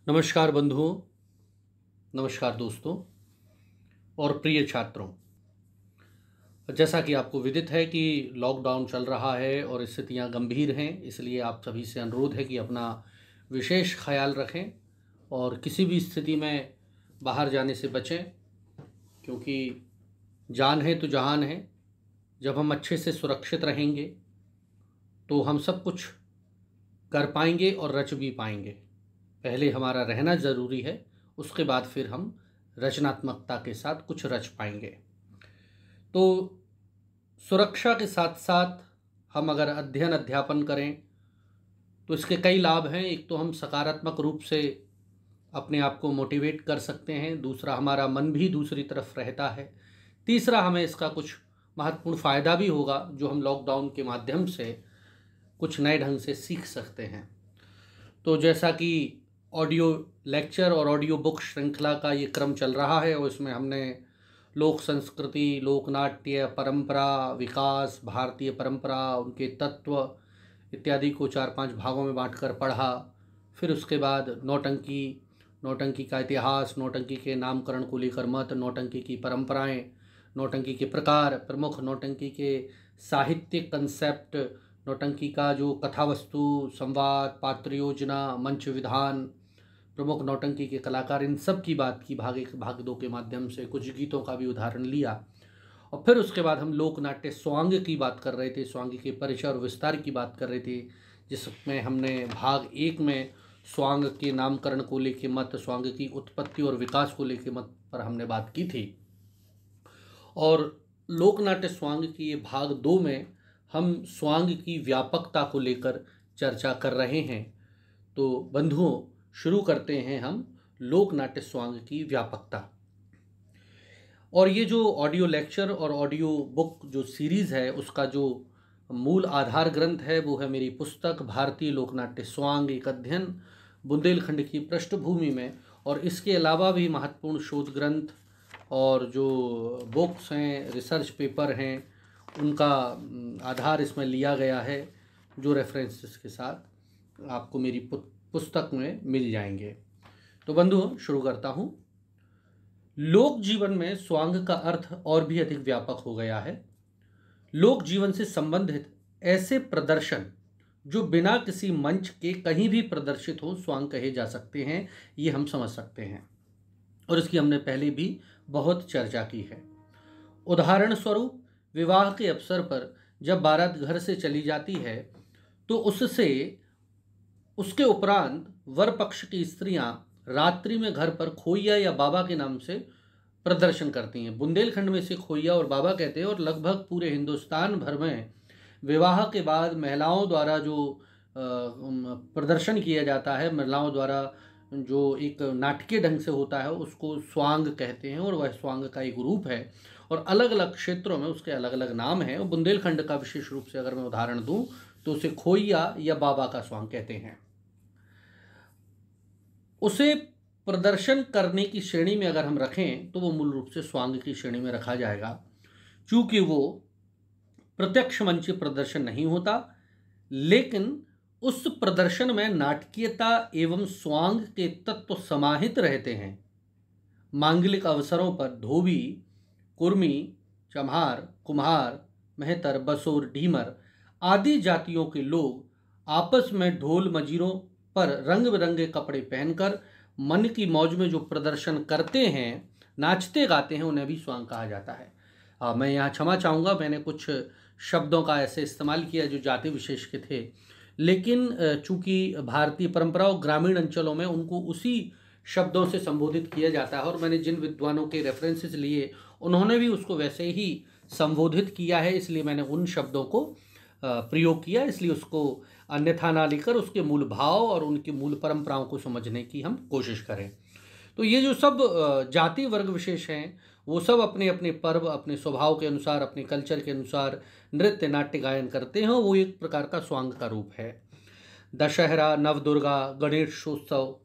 नमस्कार बंधुओं, नमस्कार दोस्तों और प्रिय छात्रों। जैसा कि आपको विदित है कि लॉकडाउन चल रहा है और स्थितियां गंभीर हैं, इसलिए आप सभी से अनुरोध है कि अपना विशेष ख्याल रखें और किसी भी स्थिति में बाहर जाने से बचें, क्योंकि जान है तो जहान है। जब हम अच्छे से सुरक्षित रहेंगे तो हम सब कुछ कर पाएंगे और रच भी पाएंगे। पहले हमारा रहना ज़रूरी है, उसके बाद फिर हम रचनात्मकता के साथ कुछ रच पाएंगे। तो सुरक्षा के साथ साथ हम अगर अध्ययन अध्यापन करें तो इसके कई लाभ हैं। एक तो हम सकारात्मक रूप से अपने आप को मोटिवेट कर सकते हैं, दूसरा हमारा मन भी दूसरी तरफ रहता है, तीसरा हमें इसका कुछ महत्वपूर्ण फ़ायदा भी होगा जो हम लॉकडाउन के माध्यम से कुछ नए ढंग से सीख सकते हैं। तो जैसा कि ऑडियो लेक्चर और ऑडियो बुक श्रृंखला का ये क्रम चल रहा है और इसमें हमने लोक संस्कृति, लोकनाट्य, परंपरा, विकास, भारतीय परंपरा, उनके तत्व इत्यादि को 4-5 भागों में बांटकर पढ़ा। फिर उसके बाद नौटंकी का इतिहास, नौटंकी के नामकरण को लेकर मत, नौटंकी की परंपराएं, नौटंकी के प्रकार, प्रमुख नौटंकी के साहित्यिक कंसेप्ट, नौटंकी का जो कथा वस्तु, संवाद, पात्र योजना, मंच विधान, प्रमुख नौटंकी के कलाकार, इन सब की बात की भाग 2 के माध्यम से। कुछ गीतों का भी उदाहरण लिया और फिर उसके बाद हम लोकनाट्य स्वांग की बात कर रहे थे, स्वांग के परिचय और विस्तार की बात कर रहे थे, जिसमें हमने भाग 1 में स्वांग के नामकरण को लेके मत, स्वांग की उत्पत्ति और विकास को लेके मत पर हमने बात की थी। और लोकनाट्य स्वांग की ये भाग 2 में हम स्वांग की व्यापकता को लेकर चर्चा कर रहे हैं। तो बंधुओं, शुरू करते हैं हम लोकनाट्य स्वांग की व्यापकता। और ये जो ऑडियो लेक्चर और ऑडियो बुक जो सीरीज़ है, उसका जो मूल आधार ग्रंथ है वो है मेरी पुस्तक भारतीय लोकनाट्य स्वांग, एक अध्ययन बुंदेलखंड की पृष्ठभूमि में। और इसके अलावा भी महत्वपूर्ण शोध ग्रंथ और जो बुक्स हैं, रिसर्च पेपर हैं, उनका आधार इसमें लिया गया है, जो रेफरेंसेस के साथ आपको मेरी पुस्तक में मिल जाएंगे। तो बंधुओं, शुरू करता हूँ। लोक जीवन में स्वांग का अर्थ और भी अधिक व्यापक हो गया है। लोक जीवन से संबंधित ऐसे प्रदर्शन जो बिना किसी मंच के कहीं भी प्रदर्शित हो स्वांग कहे जा सकते हैं, ये हम समझ सकते हैं और इसकी हमने पहले भी बहुत चर्चा की है। उदाहरण स्वरूप, विवाह के अवसर पर जब बारात घर से चली जाती है तो उसके उपरांत वर पक्ष की स्त्रियां रात्रि में घर पर खोइया या बाबा के नाम से प्रदर्शन करती हैं। बुंदेलखंड में इसे खोइया और बाबा कहते हैं और लगभग पूरे हिंदुस्तान भर में विवाह के बाद महिलाओं द्वारा जो प्रदर्शन किया जाता है, महिलाओं द्वारा जो एक नाटकीय ढंग से होता है, उसको स्वांग कहते हैं और वह स्वांग का एक रूप है। और अलग अलग क्षेत्रों में उसके अलग अलग नाम हैं। और बुंदेलखंड का विशेष रूप से अगर मैं उदाहरण दूं तो उसे खोइया या बाबा का स्वांग कहते हैं। उसे प्रदर्शन करने की श्रेणी में अगर हम रखें तो वो मूल रूप से स्वांग की श्रेणी में रखा जाएगा, क्योंकि वो प्रत्यक्ष मंच प्रदर्शन नहीं होता, लेकिन उस प्रदर्शन में नाटकीयता एवं स्वांग के तत्व समाहित रहते हैं। मांगलिक अवसरों पर धोबी, कुर्मी, चम्हार, कुम्हार, मेहतर, बसोर, ढीमर आदि जातियों के लोग आपस में ढोल मजीरों पर रंग बिरंगे कपड़े पहनकर मन की मौज में जो प्रदर्शन करते हैं, नाचते गाते हैं, उन्हें भी स्वांग कहा जाता है। मैं यहाँ क्षमा चाहूँगा, मैंने कुछ शब्दों का ऐसे इस्तेमाल किया जो जाति विशेष के थे, लेकिन चूंकि भारतीय परंपरा और ग्रामीण अंचलों में उनको उसी शब्दों से संबोधित किया जाता है और मैंने जिन विद्वानों के रेफरेंसेस लिए उन्होंने भी उसको वैसे ही संबोधित किया है, इसलिए मैंने उन शब्दों को प्रयोग किया। इसलिए उसको अन्यथा ना लेकर उसके मूल भाव और उनकी मूल परंपराओं को समझने की हम कोशिश करें। तो ये जो सब जाति वर्ग विशेष हैं, वो सब अपने अपने पर्व, अपने स्वभाव के अनुसार, अपने कल्चर के अनुसार नृत्य नाट्य गायन करते हैं। वो एक प्रकार का स्वांग का रूप है। दशहरा, नवदुर्गा, गणेशोत्सव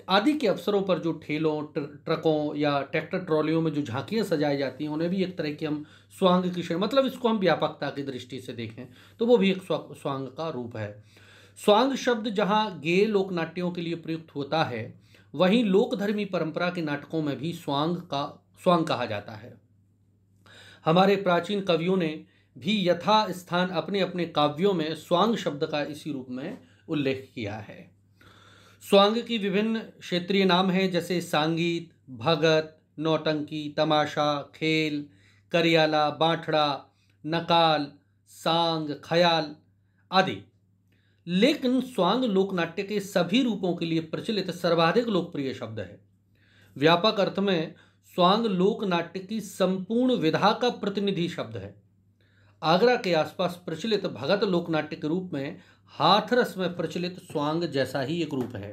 आदि के अवसरों पर जो ठेलों, ट्रकों या ट्रैक्टर ट्रॉलियों में जो झांकियाँ सजाई जाती हैं, उन्हें भी एक तरह की हम स्वांग की श्रेणी, मतलब इसको हम व्यापकता की दृष्टि से देखें तो वो भी एक स्वांग का रूप है। स्वांग शब्द जहां गेय लोक नाट्यों के लिए प्रयुक्त होता है, वहीं लोकधर्मी परंपरा के नाटकों में भी स्वांग कहा जाता है। हमारे प्राचीन कवियों ने भी यथा स्थान अपने अपने काव्यों में स्वांग शब्द का इसी रूप में उल्लेख किया है। स्वांग की विभिन्न क्षेत्रीय नाम हैं, जैसे सांगीत, भगत, नौटंकी, तमाशा, खेल, करियाला, बांठड़ा, नकाल, सांग, खयाल आदि। लेकिन स्वांग लोकनाट्य के सभी रूपों के लिए प्रचलित सर्वाधिक लोकप्रिय शब्द है। व्यापक अर्थ में स्वांग लोकनाट्य की संपूर्ण विधा का प्रतिनिधि शब्द है। आगरा के आसपास प्रचलित भगत लोकनाट्य के रूप में हाथरस में प्रचलित स्वांग जैसा ही एक रूप है।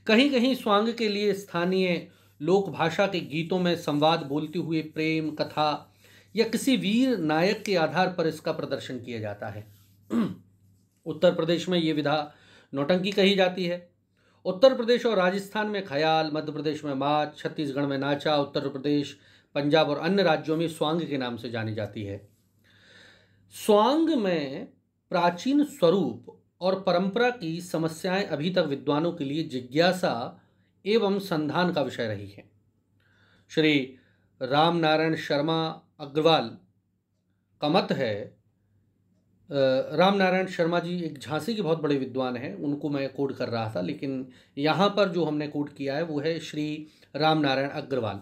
कहीं कहीं स्वांग के लिए स्थानीय लोक भाषा के गीतों में संवाद बोलते हुए प्रेम कथा या किसी वीर नायक के आधार पर इसका प्रदर्शन किया जाता है। उत्तर प्रदेश में ये विधा नौटंकी कही जाती है। उत्तर प्रदेश और राजस्थान में ख्याल, मध्य प्रदेश में माच, छत्तीसगढ़ में नाचा, उत्तर प्रदेश, पंजाब और अन्य राज्यों में स्वांग के नाम से जानी जाती है। स्वांग में प्राचीन स्वरूप और परंपरा की समस्याएं अभी तक विद्वानों के लिए जिज्ञासा एवं संधान का विषय रही है। श्री राम नारायण शर्मा अग्रवाल का मत है, राम नारायण शर्मा जी एक झांसी के बहुत बड़े विद्वान हैं, उनको मैं कोट कर रहा था, लेकिन यहाँ पर जो हमने कोट किया है वो है श्री राम नारायण अग्रवाल।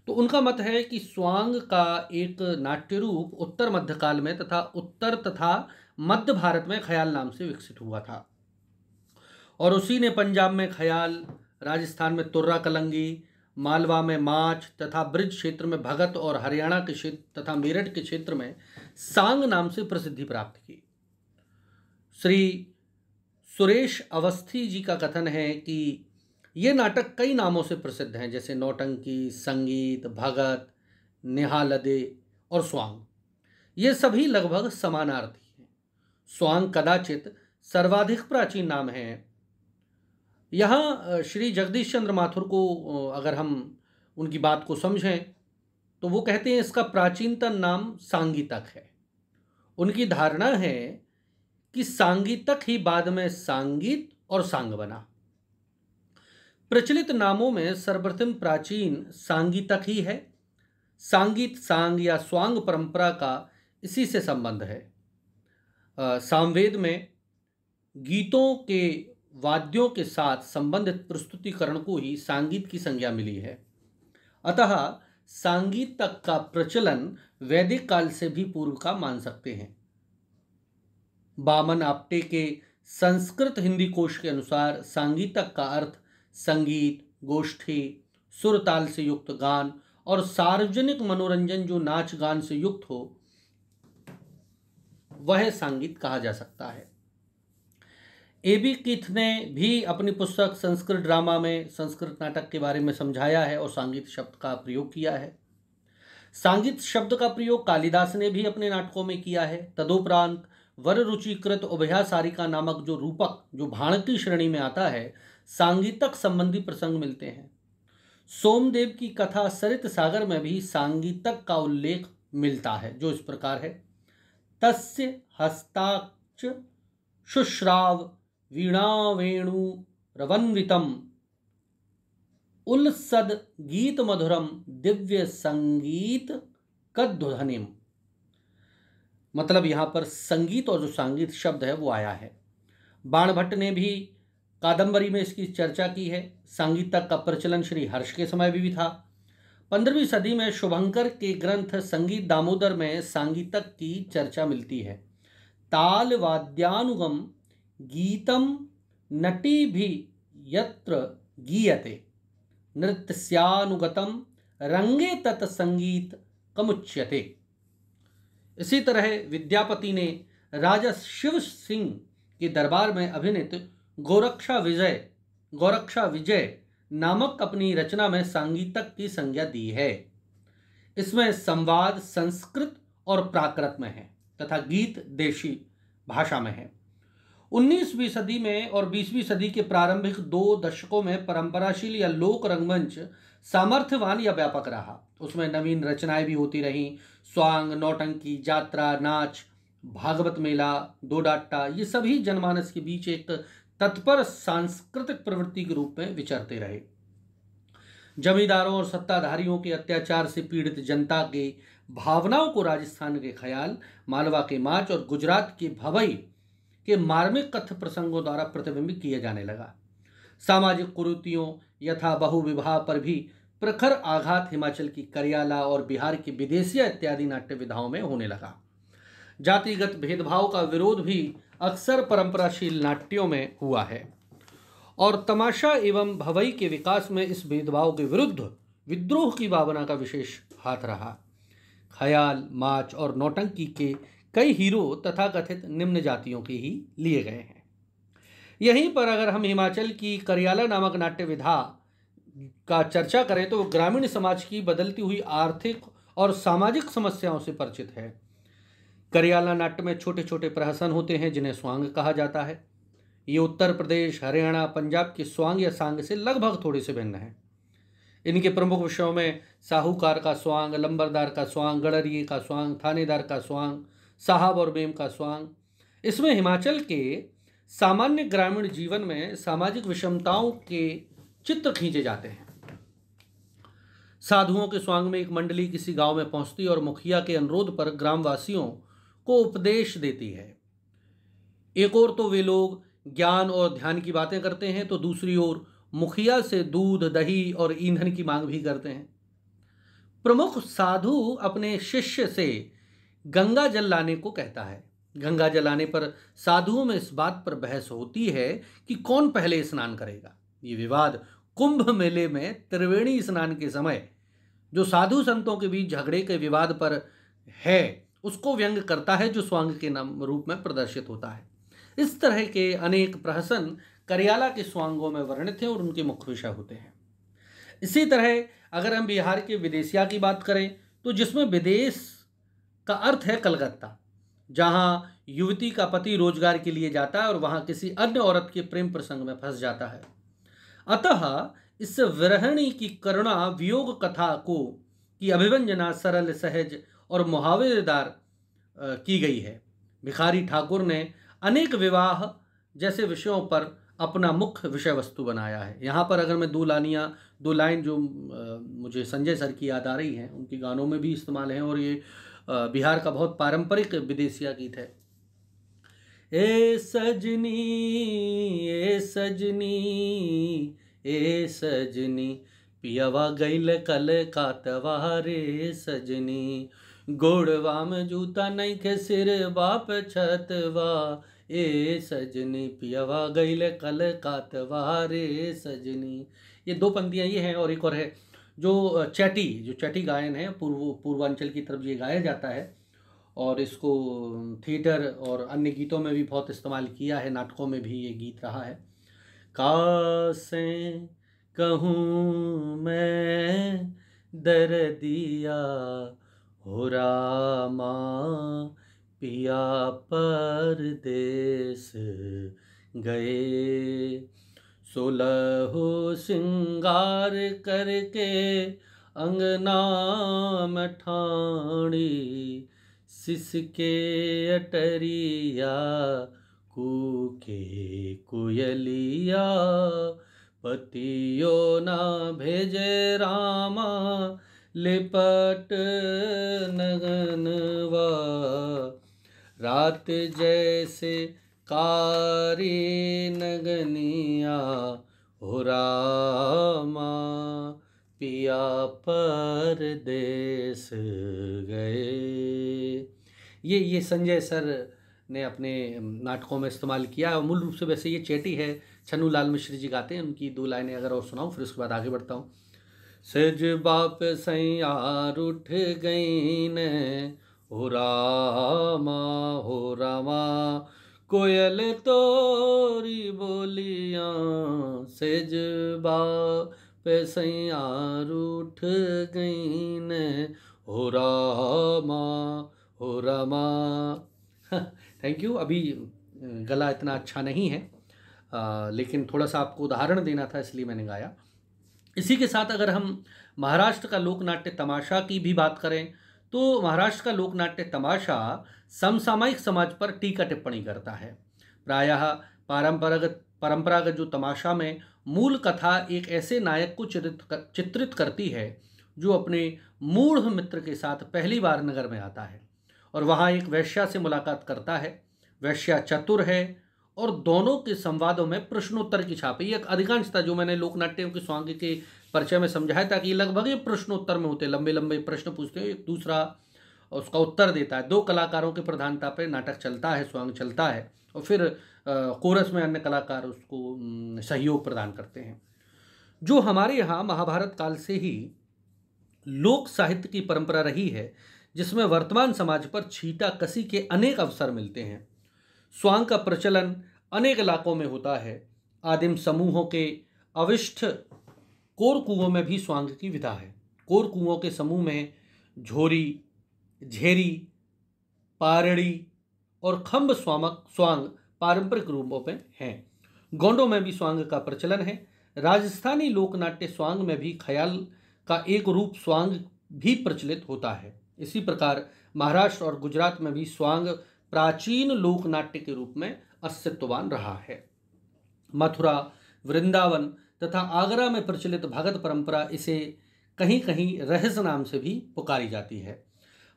तो उनका मत है कि स्वांग का एक नाट्य रूप उत्तर मध्यकाल में तथा उत्तर तथा मध्य भारत में ख्याल नाम से विकसित हुआ था, और उसी ने पंजाब में ख्याल, राजस्थान में तुर्रा कलंगी, मालवा में माच तथा ब्रिज क्षेत्र में भगत और हरियाणा के क्षेत्र तथा मेरठ के क्षेत्र में सांग नाम से प्रसिद्धि प्राप्त की। श्री सुरेश अवस्थी जी का कथन है कि ये नाटक कई नामों से प्रसिद्ध हैं, जैसे नौटंकी, संगीत, भगत, निहालदे और स्वांग। ये सभी लगभग समानार्थी हैं। स्वांग कदाचित सर्वाधिक प्राचीन नाम है। यहाँ श्री जगदीश चंद्र माथुर को अगर हम उनकी बात को समझें तो वो कहते हैं इसका प्राचीनतम नाम सांगीतक है। उनकी धारणा है कि सांगीतक ही बाद में सांगीत और सांग बना। प्रचलित नामों में सर्वप्रथम प्राचीन सांगीतक ही है। सांगीत सांग या स्वांग परंपरा का इसी से संबंध है। सामवेद में गीतों के वाद्यों के साथ संबंधित प्रस्तुतिकरण को ही सांगीत की संज्ञा मिली है। अतः सांगीतक का प्रचलन वैदिक काल से भी पूर्व का मान सकते हैं। बामन आप्टे के संस्कृत हिंदी कोश के अनुसार सांगीतक का अर्थ संगीत, गोष्ठी, सुरताल से युक्त गान और सार्वजनिक मनोरंजन जो नाच गान से युक्त हो वह संगीत कहा जा सकता है। एबी कीथ ने भी अपनी पुस्तक संस्कृत ड्रामा में संस्कृत नाटक के बारे में समझाया है और सांगीत शब्द का प्रयोग किया है। सांगीत शब्द का प्रयोग कालिदास ने भी अपने नाटकों में किया है। तदुपरांत वर रुचिकृत उभया सारिका नामक जो रूपक जो भाण की श्रेणी में आता है, सांगीतक संबंधी प्रसंग मिलते हैं। सोमदेव की कथा सरित सागर में भी सांगीतक का उल्लेख मिलता है, जो इस प्रकार है। तस्य हस्ताक्ष शुश्राव वीणा वेणु रवन्वितम उल्सद गीत मधुरम दिव्य संगीत कद्ध्वनिम। मतलब यहाँ पर संगीत और जो सांगीत शब्द है वो आया है। बाणभट्ट ने भी कादंबरी में इसकी चर्चा की है। सांगीतक का प्रचलन श्री हर्ष के समय भी था। 15वीं सदी में शुभंकर के ग्रंथ संगीत दामोदर में सांगीतक की चर्चा मिलती है। ताल वाद्यानुगम गीतम नटी भी यत्र गीयते नृत्यानुगतम रंगे तत् संगीत कमुच्यते। इसी तरह विद्यापति ने राजा शिव सिंह के दरबार में अभिनीत गोरक्षा विजय नामक अपनी रचना में सांगीतक की संज्ञा दी है। इसमें संवाद संस्कृत और प्राकृत में है तथा गीत देशी भाषा में है। 19वीं सदी में और 20वीं सदी के प्रारंभिक 2 दशकों में परंपराशील या लोक रंगमंच सामर्थ्यवान या व्यापक रहा। उसमें नवीन रचनाएं भी होती रहीं। स्वांग, नौटंकी, जात्रा, नाच भागवत मेला, दो डाट्टा, ये सभी जनमानस के बीच एक तत्पर सांस्कृतिक प्रवृत्ति के रूप में विचरते रहे। जमींदारों और सत्ताधारियों के अत्याचार से पीड़ित जनता के भावनाओं को राजस्थान के ख्याल, मालवा के माच और गुजरात के भवई के मार्मिक कथ्य प्रसंगों द्वारा प्रतिबिंबित किया जाने लगा। सामाजिक कुरीतियों यथा बहु विवाह पर भी प्रखर आघात हिमाचल की करियाला और बिहार की विदेशिया इत्यादि नाट्य विधाओं में होने लगा। जातिगत भेदभाव का विरोध भी अक्सर परंपराशील नाट्यों में हुआ है और तमाशा एवं भवई के विकास में इस भेदभाव के विरुद्ध विद्रोह की भावना का विशेष हाथ रहा। ख्याल, माच और नौटंकी के कई हीरो तथाकथित निम्न जातियों के ही लिए गए हैं। यहीं पर अगर हम हिमाचल की करियाला नामक नाट्य विधा का चर्चा करें तो ग्रामीण समाज की बदलती हुई आर्थिक और सामाजिक समस्याओं से परिचित है। करियाला नाट्य में छोटे छोटे प्रहसन होते हैं जिन्हें स्वांग कहा जाता है। ये उत्तर प्रदेश, हरियाणा, पंजाब के स्वांग या सांग से लगभग थोड़े से भिन्न हैं। इनके प्रमुख विषयों में साहूकार का स्वांग, लंबरदार का स्वांग, गड़रिये का स्वांग, थानेदार का स्वांग, साहब और बेम का स्वांग। इसमें हिमाचल के सामान्य ग्रामीण जीवन में सामाजिक विषमताओं के चित्र खींचे जाते हैं। साधुओं के स्वांग में एक मंडली किसी गांव में पहुंचती और मुखिया के अनुरोध पर ग्रामवासियों को उपदेश देती है। एक ओर तो वे लोग ज्ञान और ध्यान की बातें करते हैं तो दूसरी ओर मुखिया से दूध, दही और ईंधन की मांग भी करते हैं। प्रमुख साधु अपने शिष्य से गंगा जल लाने को कहता है। गंगा जल आने पर साधुओं में इस बात पर बहस होती है कि कौन पहले स्नान करेगा। ये विवाद कुंभ मेले में त्रिवेणी स्नान के समय जो साधु संतों के बीच झगड़े के विवाद पर है उसको व्यंग करता है, जो स्वांग के नाम रूप में प्रदर्शित होता है। इस तरह के अनेक प्रहसन करियाला के स्वांगों में वर्णित हैं और उनके मुख्य विषय होते हैं। इसी तरह अगर हम बिहार के विदेशिया की बात करें तो जिसमें विदेश का अर्थ है कलकत्ता, जहां युवती का पति रोजगार के लिए जाता है और वहां किसी अन्य औरत के प्रेम प्रसंग में फंस जाता है। अतः इस विरहिणी की करुणा वियोग कथा को की अभिव्यंजना सरल, सहज और मुहावरेदार की गई है। भिखारी ठाकुर ने अनेक विवाह जैसे विषयों पर अपना मुख्य विषय वस्तु बनाया है। यहाँ पर अगर मैं दो लाइन जो मुझे संजय सर की याद आ रही हैं, उनके गानों में भी इस्तेमाल हैं और ये बिहार का बहुत पारंपरिक विदेशिया गीत है। ए सजनी, ए सजनी, ए सजनी, पियवा गैल कल कातवा रे सजनी, गोड़वा में जूता नहीं के सिर बाप छतवा, ए सजनी पियवा गैल कल कातवा रे सजनी। ये दो पंक्तियाँ ये हैं और एक और है जो चैटी गायन है, पूर्वांचल की तरफ ये गाया जाता है और इसको थिएटर और अन्य गीतों में भी बहुत इस्तेमाल किया है, नाटकों में भी ये गीत रहा है। कासें कहूँ मैं दर्दिया हो रामा, पिया परदेस गए, सोलहो सिंगार करके अंगना में ठाणी, सिसके अटरिया कूके कोयलिया, पतियो ना भेजे रामा, लिपट नगनवा, रात जैसे कारी नगनिया हो रामा, पिया परदेस गए। ये संजय सर ने अपने नाटकों में इस्तेमाल किया और मूल रूप से वैसे ये चेटी है, छन्नू लाल मिश्र जी गाते हैं। उनकी दो लाइनें अगर और सुनाऊं फिर उसके बाद आगे बढ़ता हूँ। सेज बाप सैयार उठ गई ने हो रामा, हो रामा, कोयल तोरी बोलियाँ, सेज बाप सैयार उठ गई ने हो रामा, हो रामा। Thank you. अभी गला इतना अच्छा नहीं है लेकिन थोड़ा सा आपको उदाहरण देना था इसलिए मैंने गाया। इसी के साथ अगर हम महाराष्ट्र का लोक नाट्य तमाशा की भी बात करें तो महाराष्ट्र का लोकनाट्य तमाशा समसामयिक समाज पर टीका टिप्पणी करता है। प्रायः परंपरागत जो तमाशा में मूल कथा एक ऐसे नायक को चित्रित करती है जो अपने मूढ़ मित्र के साथ पहली बार नगर में आता है और वहाँ एक वैश्या से मुलाकात करता है। वैश्या चतुर है और दोनों के संवादों में प्रश्नोत्तर की छाप है। ये अधिकांशतः जो मैंने लोकनाट्यों के स्वांग के परिचय में समझाया था कि ये लगभग ये प्रश्नोत्तर में होते हैं, लंबे लंबे प्रश्न पूछते हैं, एक दूसरा उसका उत्तर देता है। दो कलाकारों की प्रधानता पर नाटक चलता है, स्वांग चलता है और फिर कोरस में अन्य कलाकार उसको सहयोग प्रदान करते हैं। जो हमारे यहाँ महाभारत काल से ही लोक साहित्य की परंपरा रही है, जिसमें वर्तमान समाज पर छींटा कसी के अनेक अवसर मिलते हैं। स्वांग का प्रचलन अनेक इलाकों में होता है। आदिम समूहों के अविष्ट कोर कुओं में भी स्वांग की विधा है। कोर कुओं के समूह में झोरी, झेरी, पारड़ी और खम्ब स्वांग पारंपरिक रूपों में हैं। गोंडों में भी स्वांग का प्रचलन है। राजस्थानी लोकनाट्य स्वांग में भी ख्याल का एक रूप स्वांग भी प्रचलित होता है। इसी प्रकार महाराष्ट्र और गुजरात में भी स्वांग प्राचीन लोकनाट्य के रूप में अस्तित्ववान रहा है। मथुरा, वृंदावन तथा आगरा में प्रचलित भगत परंपरा इसे कहीं कहीं रहस्य नाम से भी पुकारी जाती है।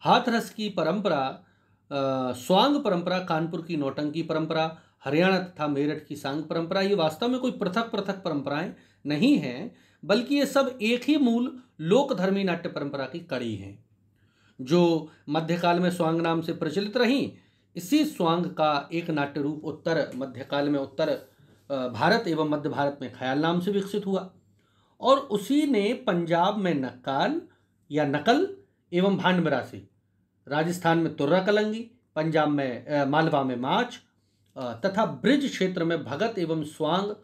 हाथरस की परंपरा, स्वांग परंपरा, कानपुर की नौटंकी परंपरा, हरियाणा तथा मेरठ की सांग परंपरा, ये वास्तव में कोई पृथक पृथक परंपराएं नहीं हैं, बल्कि ये सब एक ही मूल लोकधर्मी नाट्य परंपरा की कड़ी हैं, जो मध्यकाल में स्वांग नाम से प्रचलित रहीं। इसी स्वांग का एक नाट्य रूप उत्तर मध्यकाल में उत्तर भारत एवं मध्य भारत में ख्याल नाम से विकसित हुआ और उसी ने पंजाब में नक्काल या नकल एवं भांड-बिरासी, राजस्थान में तुर्रा कलंगी, पंजाब में मालवा में माच तथा ब्रिज क्षेत्र में भगत एवं स्वांग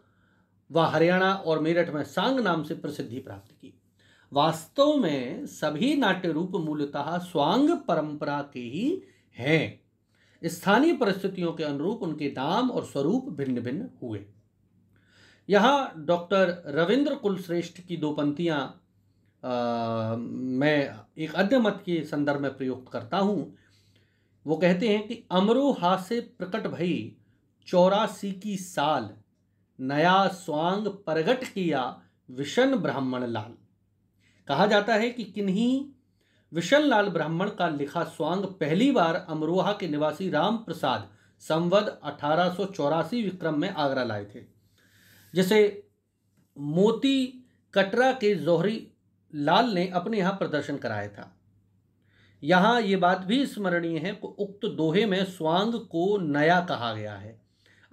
व हरियाणा और मेरठ में सांग नाम से प्रसिद्धि प्राप्त की। वास्तव में सभी नाट्य रूप मूलतः स्वांग परंपरा के ही हैं। स्थानीय परिस्थितियों के अनुरूप उनके नाम और स्वरूप भिन्न भिन्न हुए। यहाँ डॉक्टर रविंद्र कुलश्रेष्ठ की दो पंक्तियाँ मैं एक अन्य मत के संदर्भ में प्रयुक्त करता हूँ। वो कहते हैं कि अमरोहा से प्रकट भई 84 की साल, नया स्वांग प्रगट किया विशन ब्राह्मण लाल। कहा जाता है कि किन्हीं विशन लाल ब्राह्मण का लिखा स्वांग पहली बार अमरोहा के निवासी राम प्रसाद संवत 1884 विक्रम में आगरा लाए थे, जिसे मोती कटरा के जौहरी लाल ने अपने यहाँ प्रदर्शन कराया था। यहाँ ये बात भी स्मरणीय है कि उक्त दोहे में स्वांग को नया कहा गया है।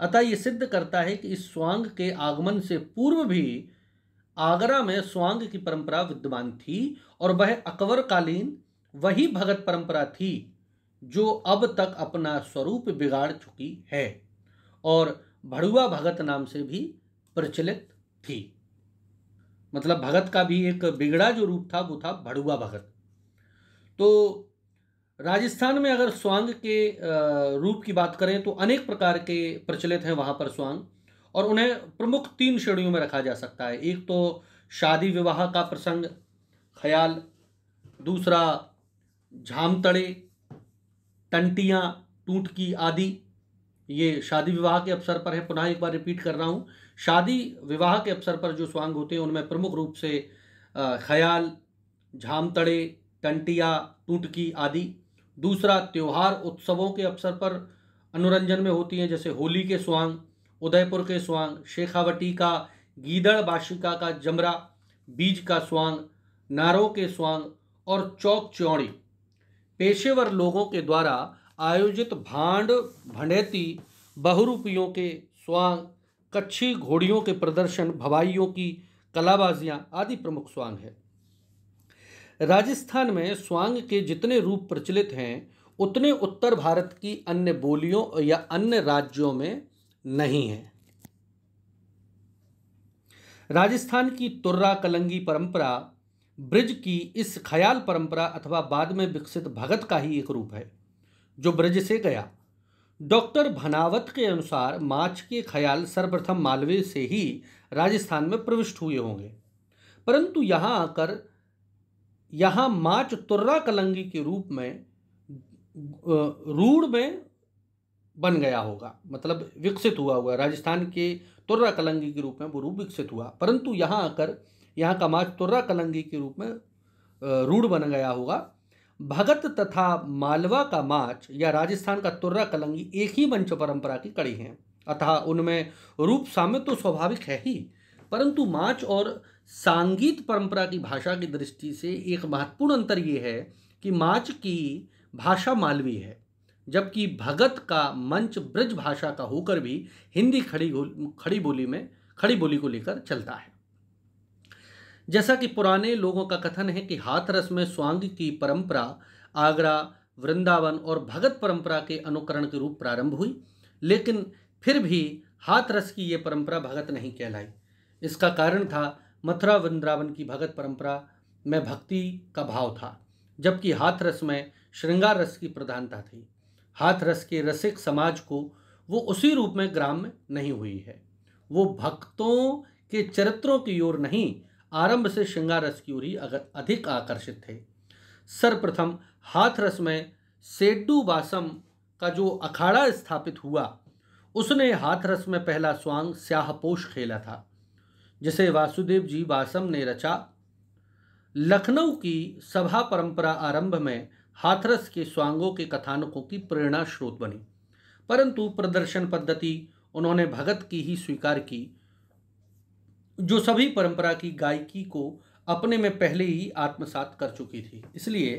अतः ये सिद्ध करता है कि इस स्वांग के आगमन से पूर्व भी आगरा में स्वांग की परंपरा विद्यमान थी और वह अकबर कालीन वही भगत परंपरा थी जो अब तक अपना स्वरूप बिगाड़ चुकी है और भड़ुआ भगत नाम से भी प्रचलित थी। मतलब भगत का भी एक बिगड़ा जो रूप था वो था भड़ुआ भगत। तो राजस्थान में अगर स्वांग के रूप की बात करें तो अनेक प्रकार के प्रचलित हैं वहाँ पर स्वांग, और उन्हें प्रमुख 3 श्रेणियों में रखा जा सकता है। एक तो शादी विवाह का प्रसंग ख्याल, दूसरा झामतड़े, टंटियाँ, टूटकी आदि, ये शादी विवाह के अवसर पर है। पुनः एक बार रिपीट कर रहा हूँ, शादी विवाह के अवसर पर जो स्वांग होते हैं उनमें प्रमुख रूप से ख्याल, झामतड़े, टंटिया, टूटकी आदि। दूसरा त्योहार उत्सवों के अवसर पर अनुरंजन में होती हैं, जैसे होली के स्वांग, उदयपुर के स्वांग, शेखावटी का, गीदड़ बाशिका का जमरा, बीज का स्वांग, नारों के स्वांग और चौक चौड़ी पेशेवर लोगों के द्वारा आयोजित भांड भंडेती बहुरूपियों के स्वांग, कच्छी घोड़ियों के प्रदर्शन, भवाइयों की कलाबाजियां आदि प्रमुख स्वांग है। राजस्थान में स्वांग के जितने रूप प्रचलित हैं उतने उत्तर भारत की अन्य बोलियों या अन्य राज्यों में नहीं हैं। राजस्थान की तुर्रा कलंगी परंपरा ब्रिज की इस ख्याल परंपरा अथवा बाद में विकसित भगत का ही एक रूप है जो ब्रिज से गया। डॉक्टर भनावत के अनुसार माच के ख्याल सर्वप्रथम मालवे से ही राजस्थान में प्रविष्ट हुए होंगे, परंतु यहाँ आकर यहाँ माच तुर्रा कलंगी के रूप में रूढ़ में बन गया होगा, मतलब विकसित हुआ हुआ। राजस्थान के तुर्रा कलंगी के रूप में वो रूप विकसित हुआ, परंतु यहाँ आकर यहाँ का माच तुर्रा कलंगी के रूप में रूढ़ बन गया होगा। भगत तथा मालवा का माच या राजस्थान का तुर्रा कलंगी एक ही मंच परंपरा की कड़ी हैं, अतः उनमें रूप साम्य तो स्वाभाविक है ही, परंतु माच और सांगीत परंपरा की भाषा की दृष्टि से एक महत्वपूर्ण अंतर ये है कि माच की भाषा मालवी है, जबकि भगत का मंच ब्रज भाषा का होकर भी हिंदी खड़ी बोली को लेकर चलता है। जैसा कि पुराने लोगों का कथन है कि हाथरस में स्वांग की परंपरा आगरा, वृंदावन और भगत परंपरा के अनुकरण के रूप प्रारंभ हुई, लेकिन फिर भी हाथरस की ये परंपरा भगत नहीं कहलाई। इसका कारण था मथुरा वृंदावन की भगत परंपरा में भक्ति का भाव था, जबकि हाथरस में श्रृंगार रस की प्रधानता थी। हाथरस के रसिक समाज को वो उसी रूप में ग्राम्य नहीं हुई है। वो भक्तों के चरित्रों की ओर नहीं, आरंभ से श्रृंगार रस की ओर ही अधिक आकर्षित थे। सर्वप्रथम हाथरस में सेड्डू बासम का जो अखाड़ा स्थापित हुआ, उसने हाथरस में पहला स्वांग स्याहपोश खेला था, जिसे वासुदेव जी बासम ने रचा। लखनऊ की सभा परंपरा आरंभ में हाथरस के स्वांगों के कथानकों की प्रेरणा स्रोत बनी, परंतु प्रदर्शन पद्धति उन्होंने भगत की ही स्वीकार की, जो सभी परंपरा की गायकी को अपने में पहले ही आत्मसात कर चुकी थी। इसलिए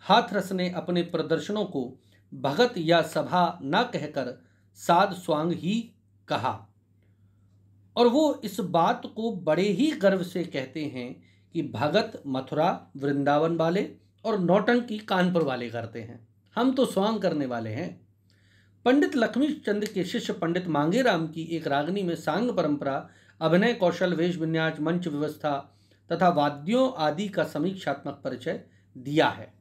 हाथरस ने अपने प्रदर्शनों को भगत या सभा न कहकर साध स्वांग ही कहा, और वो इस बात को बड़े ही गर्व से कहते हैं कि भगत मथुरा वृंदावन वाले और नौटंकी कानपुर वाले करते हैं, हम तो स्वांग करने वाले हैं। पंडित लक्ष्मी चंद के शिष्य पंडित मांगेराम की एक रागनी में सांग परंपरा, अभिनय कौशल, वेश विन्यास, मंच व्यवस्था तथा वाद्यों आदि का समीक्षात्मक परिचय दिया है।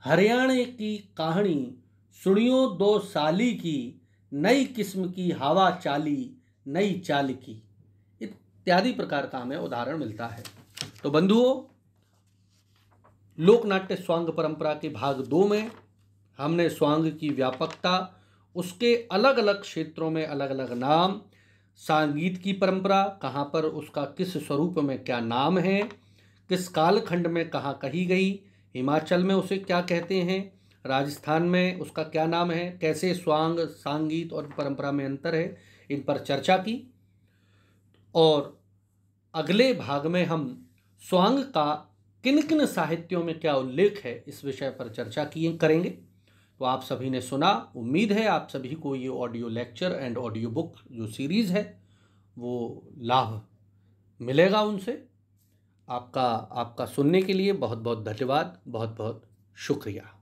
हरियाणा की कहानी सुनियो दो साली की, नई किस्म की हवा चाली, नई चाल की, इत्यादि प्रकार का हमें उदाहरण मिलता है। तो बंधुओं, लोकनाट्य स्वांग परंपरा के भाग 2 में हमने स्वांग की व्यापकता, उसके अलग अलग क्षेत्रों में अलग अलग नाम, संगीत की परंपरा कहाँ पर उसका किस स्वरूप में क्या नाम है, किस कालखंड में कहाँ कही गई, हिमाचल में उसे क्या कहते हैं, राजस्थान में उसका क्या नाम है, कैसे स्वांग, संगीत और परंपरा में अंतर है, इन पर चर्चा की। और अगले भाग में हम स्वांग का किन किन साहित्यों में क्या उल्लेख है, इस विषय पर चर्चा करेंगे। तो आप सभी ने सुना, उम्मीद है आप सभी को ये audio lecture and audio book जो सीरीज़ है वो लाभ मिलेगा उनसे। आपका सुनने के लिए बहुत बहुत धन्यवाद, बहुत बहुत शुक्रिया।